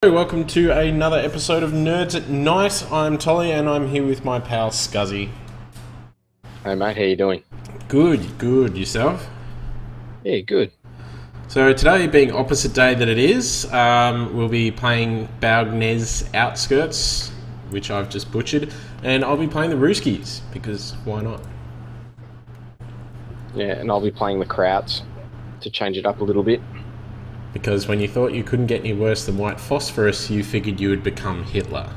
Welcome to another episode of Nerds at Night. I'm Tolly and I'm here with my pal Scuzzy. Hey mate, how you doing? Good. Yourself? Yeah, good. So today, being opposite day that it is, we'll be playing Baugnez Outskirts, which I've just butchered, and I'll be playing the Rooskies, because why not? Yeah, and I'll be playing the Krauts to change it up a little bit. Because when you thought you couldn't get any worse than white phosphorus, you figured you would become Hitler.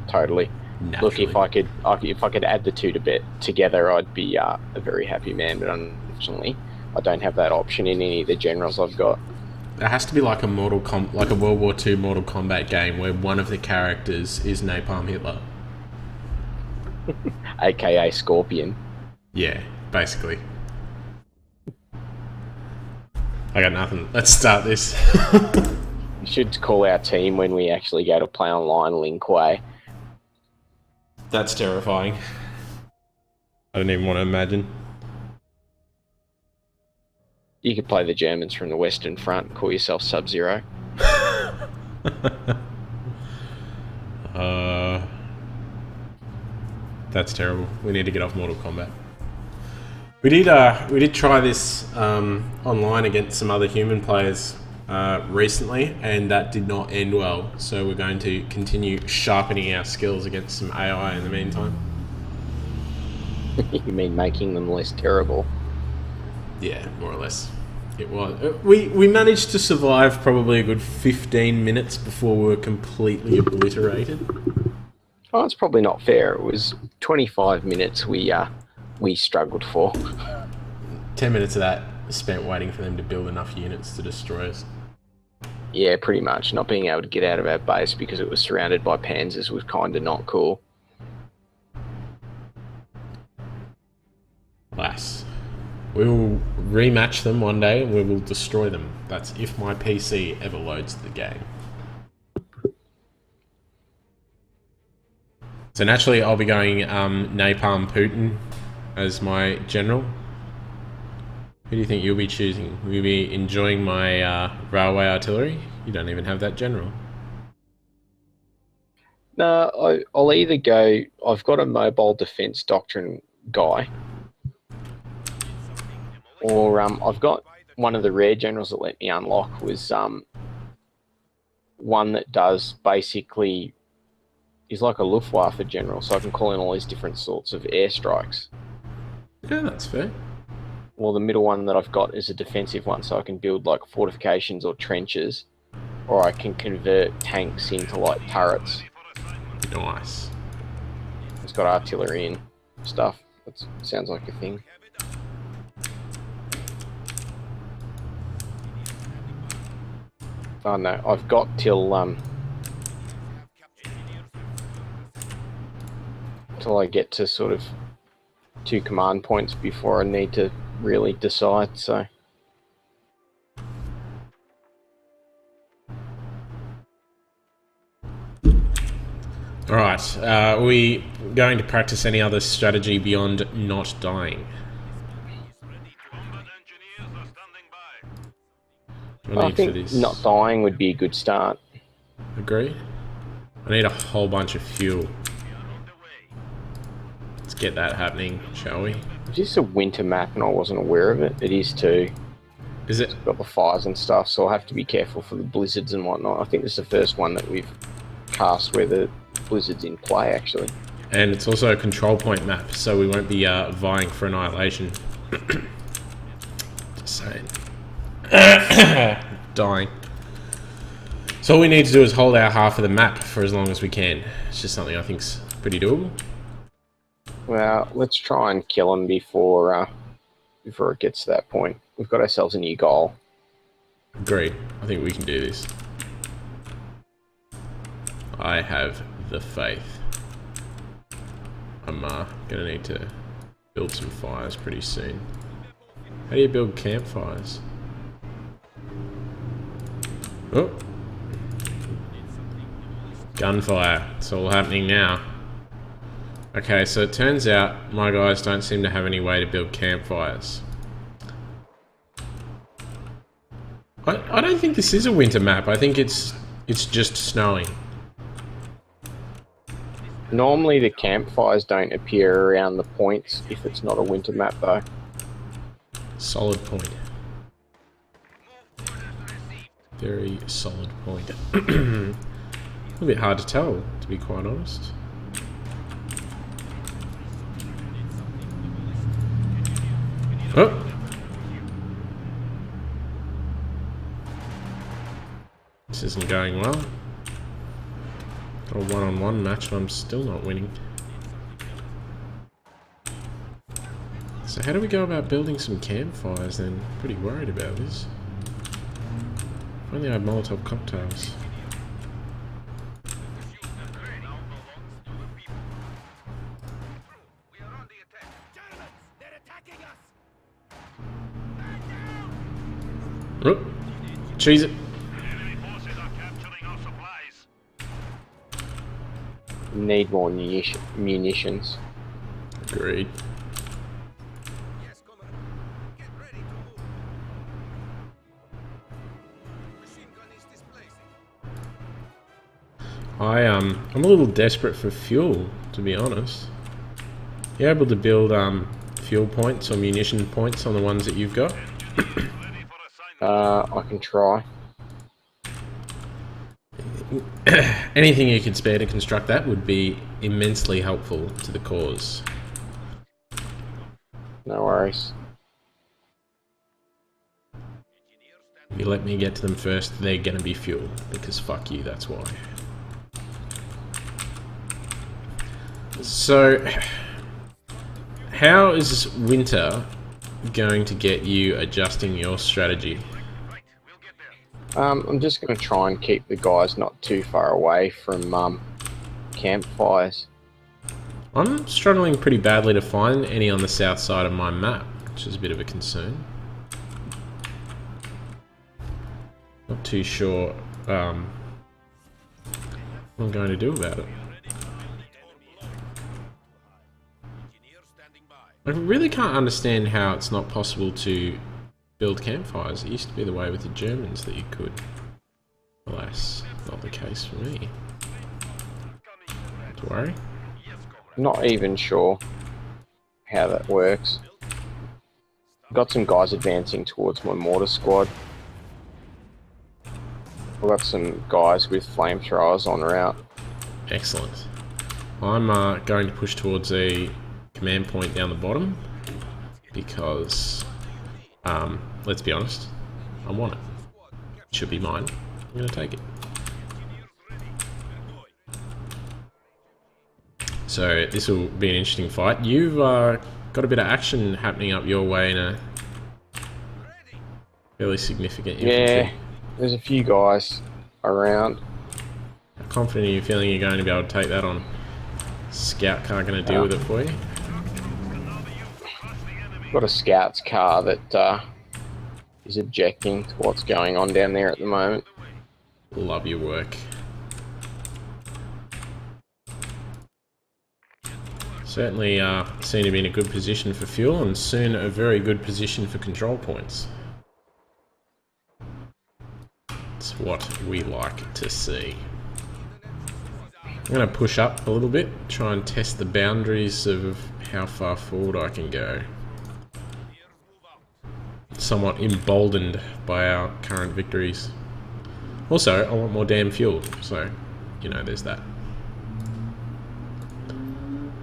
Totally. Naturally. Look, if I could add the two together, I'd be a very happy man. But unfortunately, I don't have that option in any of the generals I've got. It has to be like a World War II Mortal Kombat game where one of the characters is Napalm Hitler. AKA Scorpion. Yeah, basically. I got nothing. Let's start this. You should call our team when we actually go to play online Linkway. That's terrifying. I don't even want to imagine. You could play the Germans from the Western Front and call yourself Sub-Zero. That's terrible. We need to get off Mortal Kombat. We did try this online against some other human players recently, and that did not end well. So we're going to continue sharpening our skills against some AI in the meantime. You mean making them less terrible? Yeah, more or less. It was. We managed to survive probably a good 15 minutes before we were completely obliterated. Oh, it's probably not fair. It was 25 minutes we struggled for. 10 minutes of that spent waiting for them to build enough units to destroy us. Yeah, pretty much. Not being able to get out of our base because it was surrounded by panzers was kind of not cool. Alas. We will rematch them one day and we will destroy them. That's if my PC ever loads the game. So naturally I'll be going Napalm Putin as my general. Who do you think you'll be choosing? Will you be enjoying my railway artillery? You don't even have that general. No, I'll either go... I've got a mobile defense doctrine guy. Or I've got one of the rare generals that let me unlock was one that does basically... is like a Luftwaffe general, so I can call in all these different sorts of airstrikes. Yeah, that's fair. Well, the middle one that I've got is a defensive one, so I can build like fortifications or trenches, or I can convert tanks into like turrets. Nice. It's got artillery and stuff. That sounds like a thing. Oh no, I've got till I get to sort of 2 command points before I need to really decide, so... Alright, are we going to practice any other strategy beyond not dying? I think not dying would be a good start. Agree? I need a whole bunch of fuel. Let's get that happening, shall we? Is this a winter map and I wasn't aware of it? It is too. Is it? It's got the fires and stuff, so I'll have to be careful for the blizzards and whatnot. I think this is the first one that we've cast where the blizzard's in play, actually. And it's also a control point map, so we won't be vying for annihilation. Just saying. Dying. So all we need to do is hold our half of the map for as long as we can. It's just something I think's pretty doable. Well, let's try and kill him before it gets to that point. We've got ourselves a new goal. Agreed. I think we can do this. I have the faith. I'm gonna need to build some fires pretty soon. How do you build campfires? Oh. Gunfire. It's all happening now. Okay, so it turns out my guys don't seem to have any way to build campfires. I don't think this is a winter map. I think it's just snowing. Normally the campfires don't appear around the points if it's not a winter map though. Solid point. Very solid point. A little bit hard to tell, to be quite honest. Oh! This isn't going well. Got a one-on-one match and I'm still not winning. So how do we go about building some campfires then? Pretty worried about this. If only I had Molotov cocktails. Oh, cheese it. Need more munitions. Agreed. I'm a little desperate for fuel, to be honest. You able to build fuel points or munition points on the ones that you've got? I can try. Anything you could spare to construct that would be immensely helpful to the cause. No worries. If you let me get to them first, they're gonna be fuel, because fuck you, that's why. So, how is winter going to get you adjusting your strategy? I'm just going to try and keep the guys not too far away from campfires. I'm struggling pretty badly to find any on the south side of my map, which is a bit of a concern. Not too sure what I'm going to do about it. I really can't understand how it's not possible to build campfires. It used to be the way with the Germans that you could. Alas, not the case for me. Not to worry. Not even sure how that works. Got some guys advancing towards my mortar squad. I've got some guys with flamethrowers on route. Excellent. I'm going to push towards a command point down the bottom because, let's be honest, I want it. It should be mine. I'm going to take it. So this will be an interesting fight. You've got a bit of action happening up your way in a fairly significant infantry. Yeah, there's a few guys around. How confident are you feeling you're going to be able to take that on? Scout car going to deal with it for you? Got a scout's car that is objecting to what's going on down there at the moment. Love your work. Certainly seem to be in a good position for fuel and soon a very good position for control points. It's what we like to see. I'm going to push up a little bit, try and test the boundaries of how far forward I can go. Somewhat emboldened by our current victories. Also, I want more damn fuel, so, you know, there's that.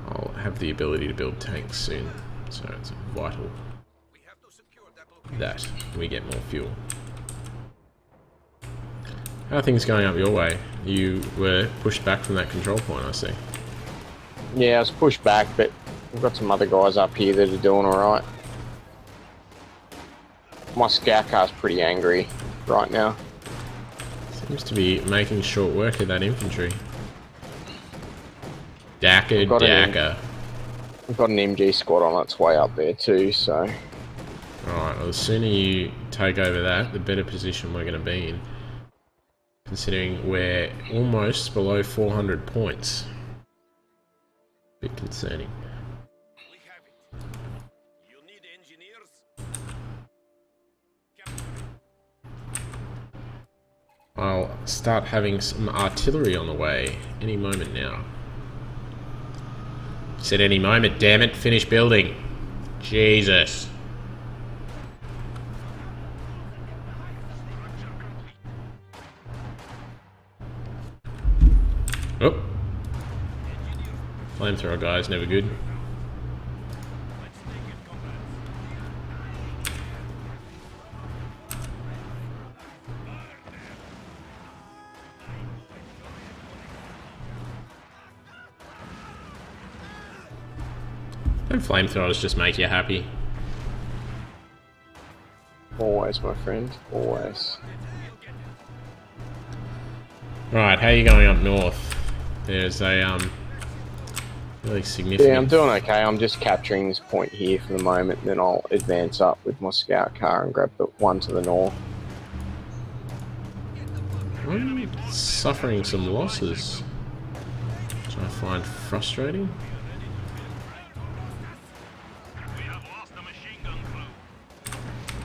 I'll have the ability to build tanks soon, so it's vital that we get more fuel. How are things going up your way? You were pushed back from that control point, I see. Yeah, I was pushed back, but we've got some other guys up here that are doing alright. My scout car's pretty angry right now. Seems to be making short work of that infantry. Dakka. We've got an MG squad on its way up there too, so... Alright, well the sooner you take over that, the better position we're going to be in. Considering we're almost below 400 points. Bit concerning. start having some artillery on the way any moment now. Said any moment, damn it. Finish building. Jesus. Oh. Flamethrower guy's never good. Don't flamethrowers just make you happy? Always, my friend. Always. Right, how are you going up north? There's a really significant... Yeah, I'm doing okay. I'm just capturing this point here for the moment, then I'll advance up with my scout car and grab the one to the north. I'm suffering some losses, which I find frustrating.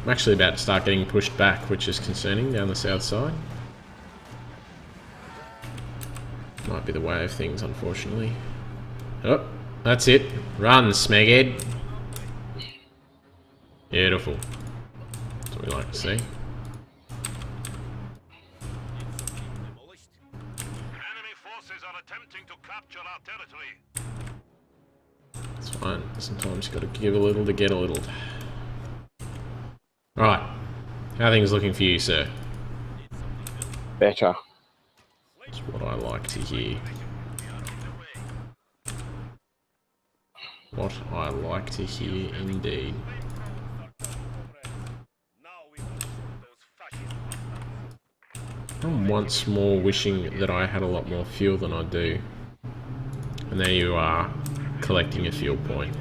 I'm actually about to start getting pushed back, which is concerning, down the south side. Might be the way of things, unfortunately. Oh, that's it. Run, Smeghead. Beautiful. That's what we like to see. Enemy forces are attempting to capture our territory. It's fine. Sometimes you've got to give a little to get a little. Right. How are things looking for you, sir? Better. That's what I like to hear. What I like to hear indeed. I'm once more wishing that I had a lot more fuel than I do. And there you are, collecting a fuel point.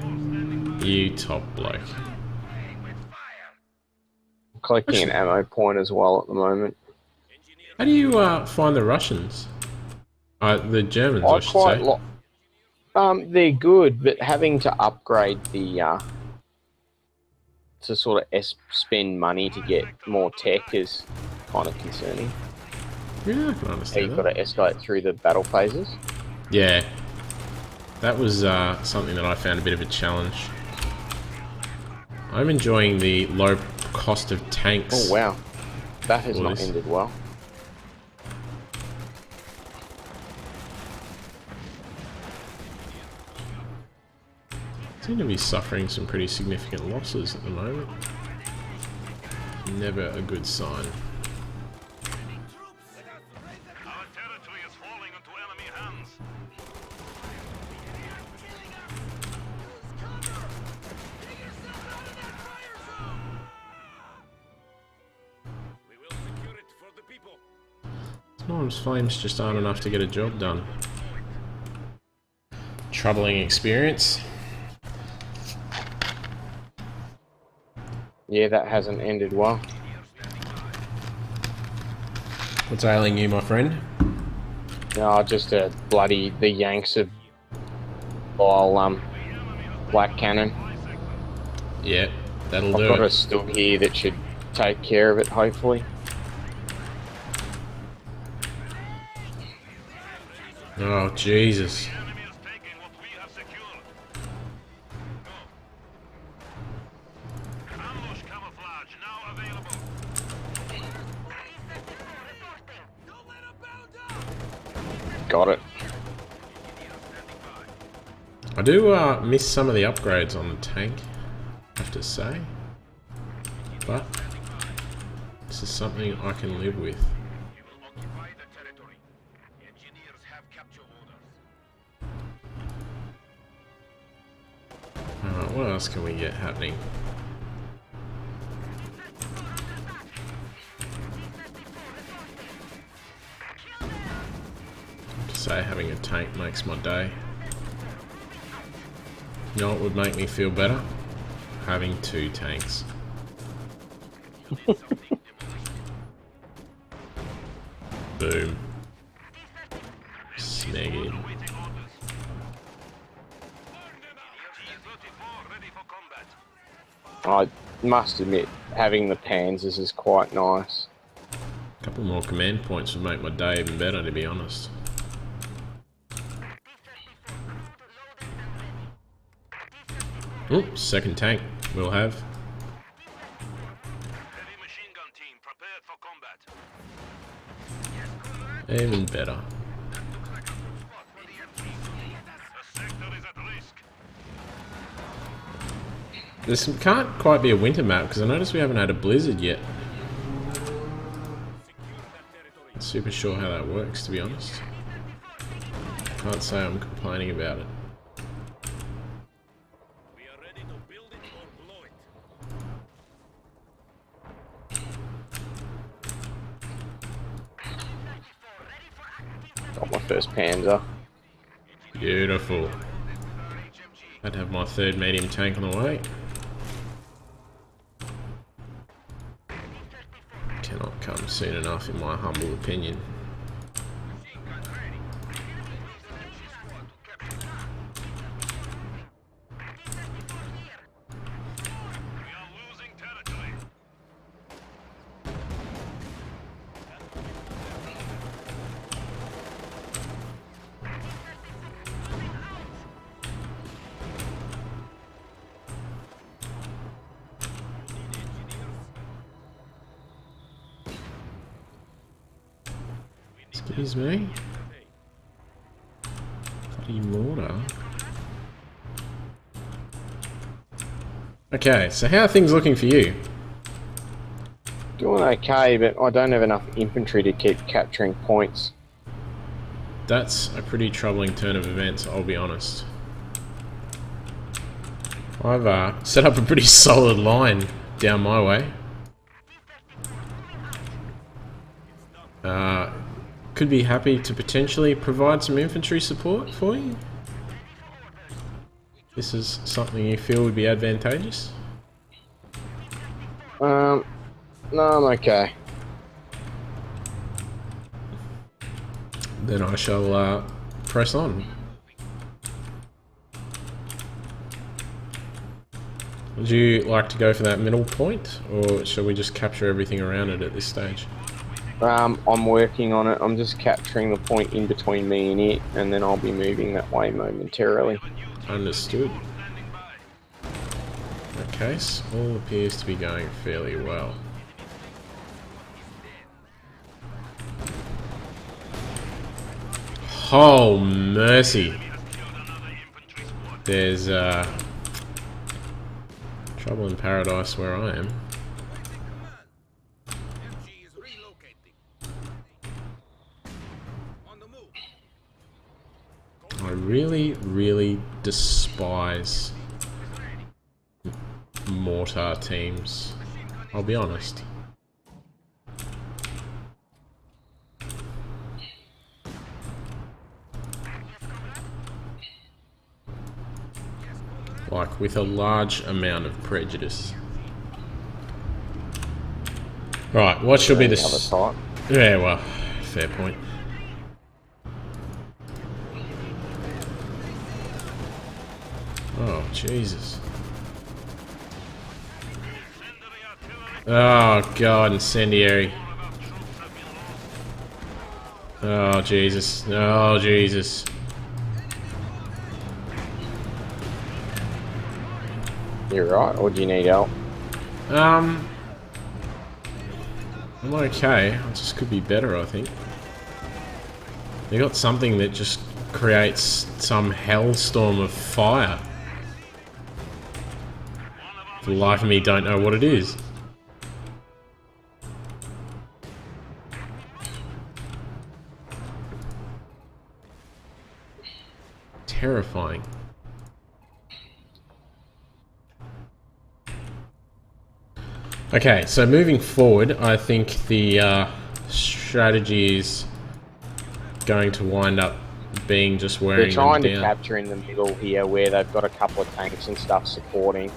You top bloke. Collecting an ammo point as well at the moment. How do you find the Russians? The Germans, I should say. They're good, but having to upgrade the to sort of spend money to get more tech is kind of concerning. Yeah, I can So understand you've that. got to escalate through the battle phases. Yeah, that was something that I found a bit of a challenge. I'm enjoying the low cost of tanks. Oh wow, that has not Boys. ended well. Seem to be suffering some pretty significant losses at the moment. Never a good sign. Our territory is falling into enemy hands. We will secure it for the people. Sometimes flames just aren't enough to get a job done. Troubling experience. Yeah, that hasn't ended well. What's ailing you, my friend? No, just the Yanks of black cannon. Yeah, that'll I've do got a it. stood here that should take care of it, hopefully. Oh, Jesus. Enemy is taking what we have secured. Go. Ambush camouflage now available. Got it. I do miss some of the upgrades on the tank, I have to say. But this is something I can live with. We will occupy the territory. Engineers have capture orders. Alright, what else can we get happening? I have to say, having a tank makes my day. You know what would make me feel better? Having 2 tanks. Boom. Snag it. Awaiting orders. T-34 ready for combat. I must admit, having the Panzers is quite nice. couple more command points would make my day even better, to be honest. Oops, second tank we'll have. Heavy machine gun team prepared for combat. Even better. The sector is at risk. This can't quite be a winter map because I noticed we haven't had a blizzard yet. Not super sure how that works, to be honest. Can't say I'm complaining about it. We are ready to build it or blow it. Got my first Panzer. Beautiful. I'd have my third medium tank on the way. Cannot come soon enough, in my humble opinion. We are losing territory. Excuse me? Bloody mortar. Okay, so how are things looking for you? Doing okay, but I don't have enough infantry to keep capturing points. That's a pretty troubling turn of events, I'll be honest. I've set up a pretty solid line down my way. Could be happy to potentially provide some infantry support for you. This is something you feel would be advantageous? No, I'm okay. Then I shall press on. Would you like to go for that middle point, or shall we just capture everything around it at this stage? I'm working on it. I'm just capturing the point in between me and it, and then I'll be moving that way momentarily. Understood. In that case, all appears to be going fairly well. Oh, mercy. There's trouble in paradise where I am. I really, really despise mortar teams. I'll be honest. Like, with a large amount of prejudice. Right, what should be the... Yeah, well, fair point. Oh, Jesus. Oh, God, incendiary. Oh, Jesus. Oh, Jesus. You're right, or do you need help? I'm okay. I just could be better, I think. They got something that just creates some hellstorm of fire. For the life of me, don't know what it is. Terrifying. Okay, so moving forward, I think the strategy is going to wind up being just wearing They're trying them to down. capture in the middle here where they've got a couple of tanks and stuff supporting.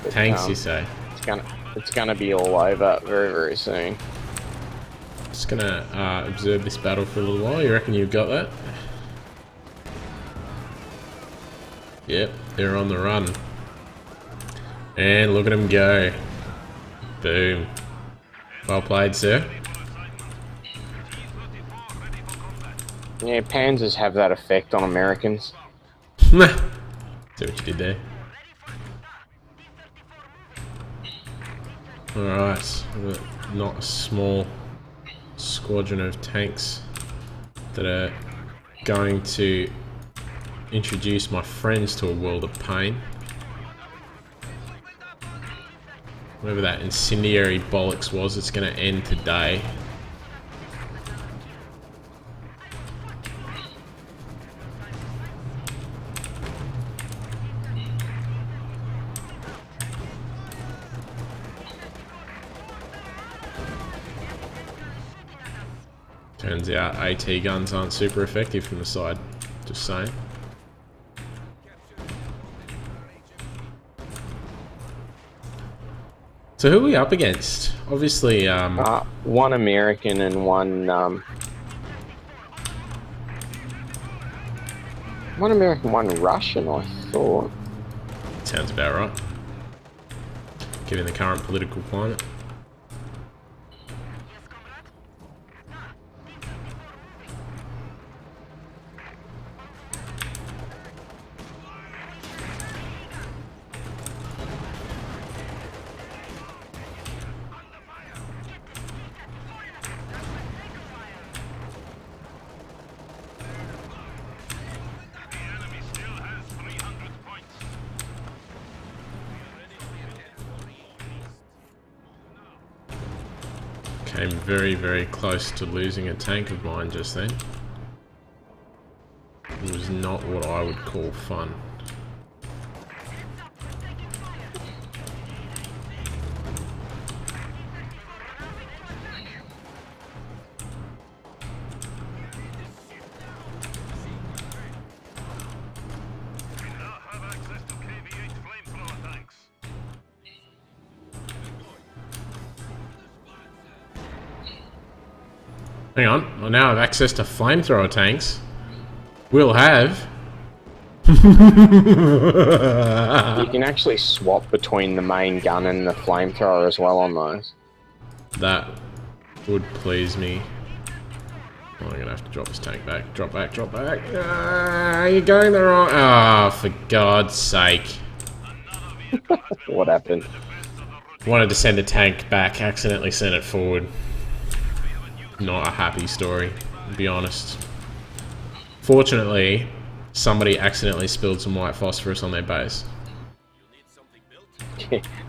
But, Tanks, you say? It's gonna be all over very, very soon. Just gonna observe this battle for a little while. You reckon you've got that? Yep, they're on the run. And look at them go. Boom. Well played, sir. Yeah, Panzers have that effect on Americans. See what you did there. Alright, not a small squadron of tanks that are going to introduce my friends to a world of pain. Whatever that incendiary bollocks was, it's going to end today. Turns out AT guns aren't super effective from the side. Just saying. So who are we up against? Obviously, one American and one American, one Russian, I thought. Sounds about right. Given the current political climate. Came very, very close to losing a tank of mine just then. It was not what I would call fun. Hang on, I now have access to flamethrower tanks. We'll have. You can actually swap between the main gun and the flamethrower as well on those. That would please me. Oh, I'm gonna have to drop this tank back. Drop back, drop back. You're going the wrong. Ah, for God's sake. What happened? Wanted to send a tank back, accidentally sent it forward. Not a happy story, to be honest. Fortunately, somebody accidentally spilled some white phosphorus on their base.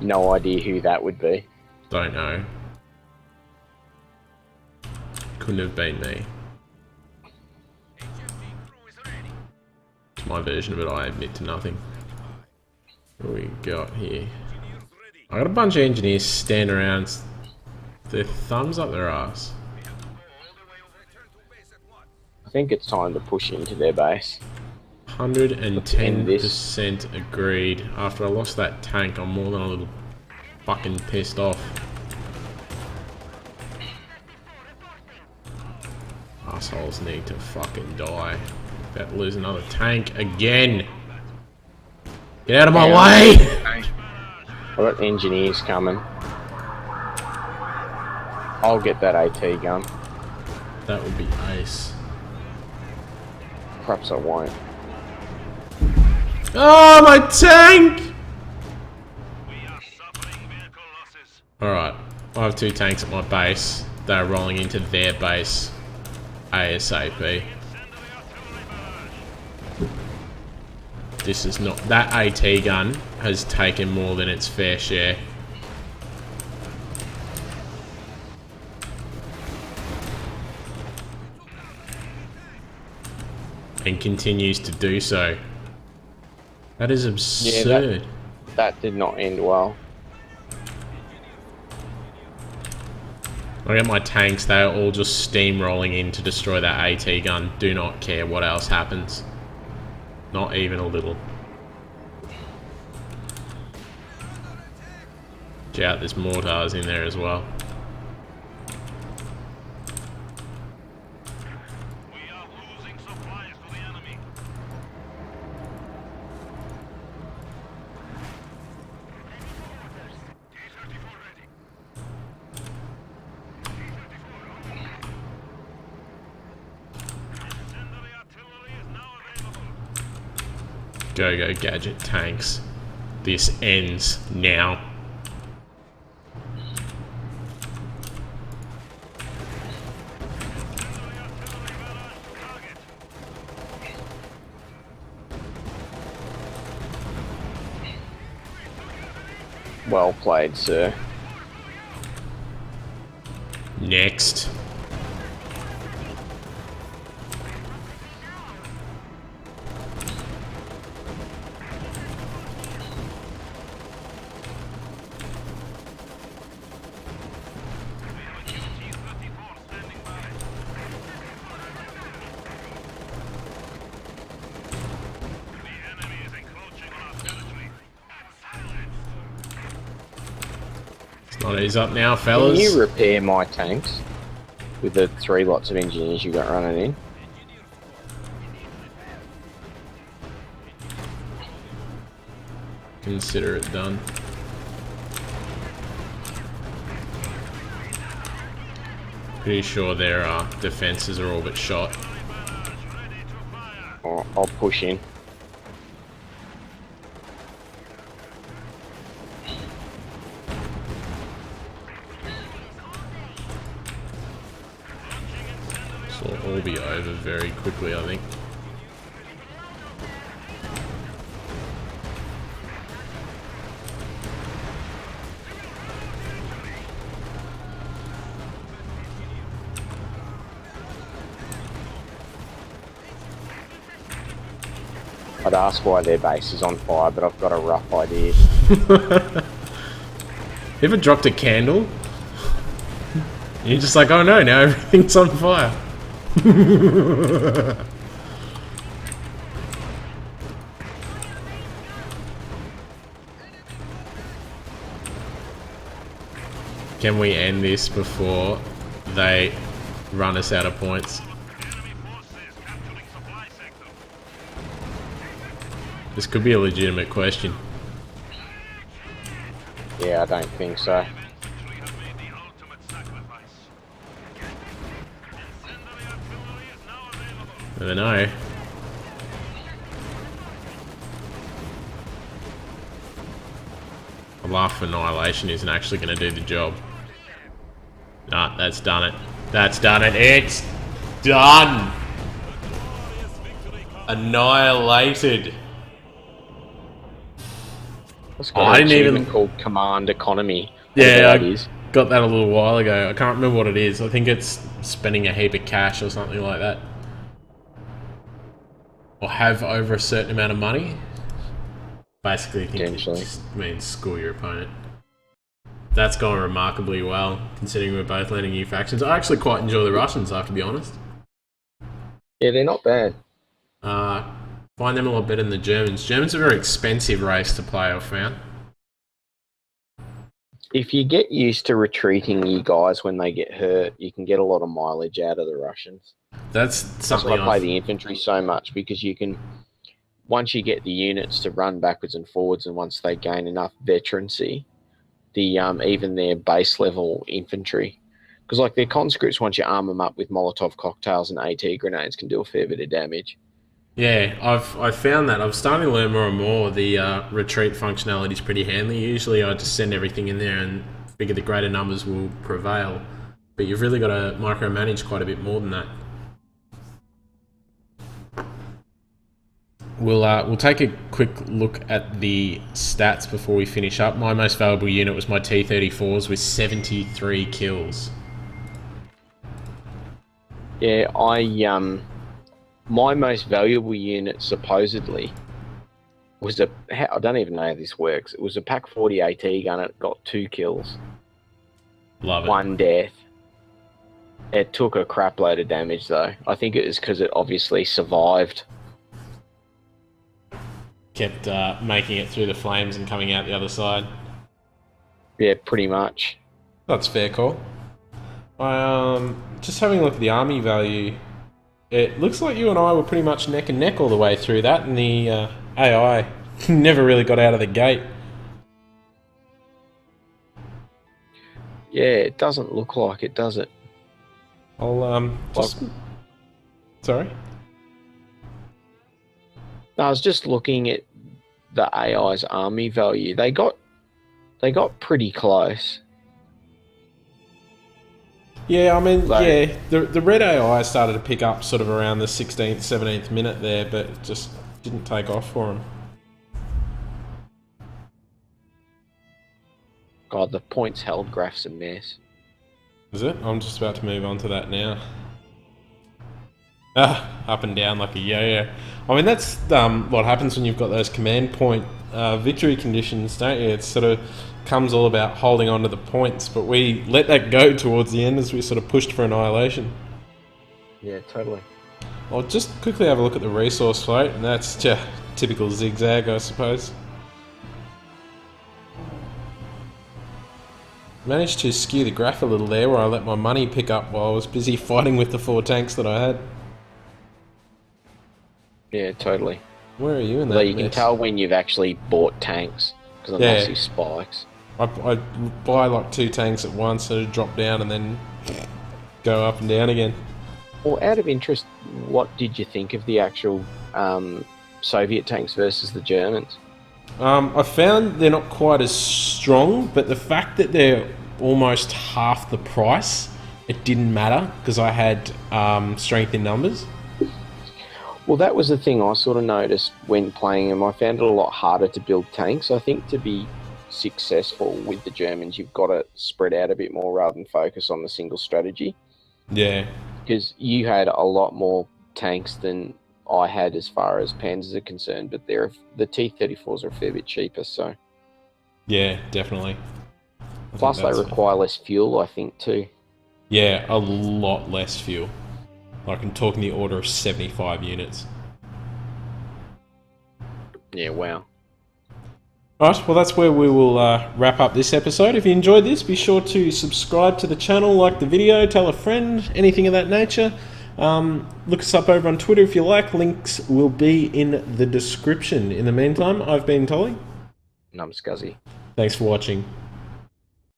No idea who that would be. Don't know. Couldn't have been me. It's my version of it, I admit to nothing. What we got here? I got a bunch of engineers standing around, their thumbs up their ass. I think it's time to push into their base. 110% agreed. After I lost that tank, I'm more than a little fucking pissed off. Assholes need to fucking die. About to lose another tank again. Get out of my way! I've got engineers coming. I'll get that AT gun. That would be ace. Perhaps I won't. Oh, my tank! Alright, I have 2 tanks at my base. They're rolling into their base ASAP. This is not... That AT gun has taken more than its fair share. And continues to do so. That is absurd. Yeah, that did not end well. I get my tanks, they are all just steamrolling in to destroy that AT gun. Do not care what else happens. Not even a little. Watch out, there's mortars in there as well. Go, go, gadget tanks. This ends now. Well played, sir. Next. Not ease up now, Can fellas. you repair my tanks with the 3 lots of engineers you got running in? Consider it done. Pretty sure their defenses are all but shot. I'll push in. This will all be over very quickly, I think. I'd ask why their base is on fire, but I've got a rough idea. You ever dropped a candle? You're just like, oh no, now everything's on fire. Can we end this before they run us out of points? This could be a legitimate question. Yeah, I don't think so. Never know. A laugh of annihilation isn't actually going to do the job. Nah, that's done it. That's done it. It's done. Annihilated. It's got I an didn't achievement even called Command Economy. Yeah, Whatever that I is. got that a little while ago. I can't remember what it is. I think it's spending a heap of cash or something like that. Or have over a certain amount of money. Basically, I think it Potentially. just means school your opponent. That's gone remarkably well, considering we're both learning new factions. I actually quite enjoy the Russians, I have to be honest. Yeah, they're not bad. Find them a lot better than the Germans. Germans are a very expensive race to play, I've found. If you get used to retreating you guys when they get hurt, you can get a lot of mileage out of the Russians. That's That's something why I play the infantry so much, because you can, once you get the units to run backwards and forwards, and once they gain enough veterancy, the even their base level infantry, because like their conscripts, once you arm them up with Molotov cocktails and AT grenades, can do a fair bit of damage. Yeah, I've found that. I'm starting to learn more and more. The retreat functionality is pretty handy. Usually I just send everything in there and figure the greater numbers will prevail. But you've really got to micromanage quite a bit more than that. We'll take a quick look at the stats before we finish up. My most valuable unit was my T-34s with 73 kills. Yeah, my most valuable unit supposedly was I don't even know how this works. It was a Pack 40 AT gun. It got 2 kills, Love it. 1 death. It took a crap load of damage though. I think it was because it obviously survived. Kept making it through the flames and coming out the other side. Yeah, pretty much. That's fair call. Just having a look at the army value. It looks like you and I were pretty much neck and neck all the way through that, and the AI never really got out of the gate. Yeah, it doesn't look like it, does it? I'll just... Sorry? I was just looking at the AI's army value. They got pretty close. Yeah, I mean, Like- yeah, the red AI started to pick up sort of around the 16th, 17th minute there, but it just didn't take off for him. God, the points held graph's a mess. Is it? I'm just about to move on to that now. Up and down like a yo-yo. I mean, that's what happens when you've got those command point victory conditions, don't you? It sort of comes all about holding on to the points, but we let that go towards the end as we sort of pushed for annihilation. Yeah, totally. I'll just quickly have a look at the resource float, and that's typical zigzag, I suppose. Managed to skew the graph a little there where I let my money pick up while I was busy fighting with the 4 tanks that I had. Yeah, totally. Where are you in that Although you can mess? tell when you've actually bought tanks because of Yeah. massive spikes. I buy like 2 tanks at once and drop down and then go up and down again. Well, out of interest, what did you think of the actual Soviet tanks versus the Germans? I found they're not quite as strong, but the fact that they're almost half the price, it didn't matter because I had strength in numbers. Well, that was the thing I sort of noticed when playing them. I found it a lot harder to build tanks. I think to be successful with the Germans, you've got to spread out a bit more rather than focus on the single strategy. Yeah, Because you had a lot more tanks than I had as far as panzers are concerned, but the T-34s are a fair bit cheaper. So yeah, definitely. I think plus they that's- require less fuel, I think too. Yeah, a lot less fuel. Like I'm talking the order of 75 units. Yeah, wow. Alright, well that's where we will wrap up this episode. If you enjoyed this, be sure to subscribe to the channel, like the video, tell a friend, anything of that nature. Look us up over on Twitter if you like. Links will be in the description. In the meantime, I've been Tolly. And I'm Scuzzy. Thanks for watching.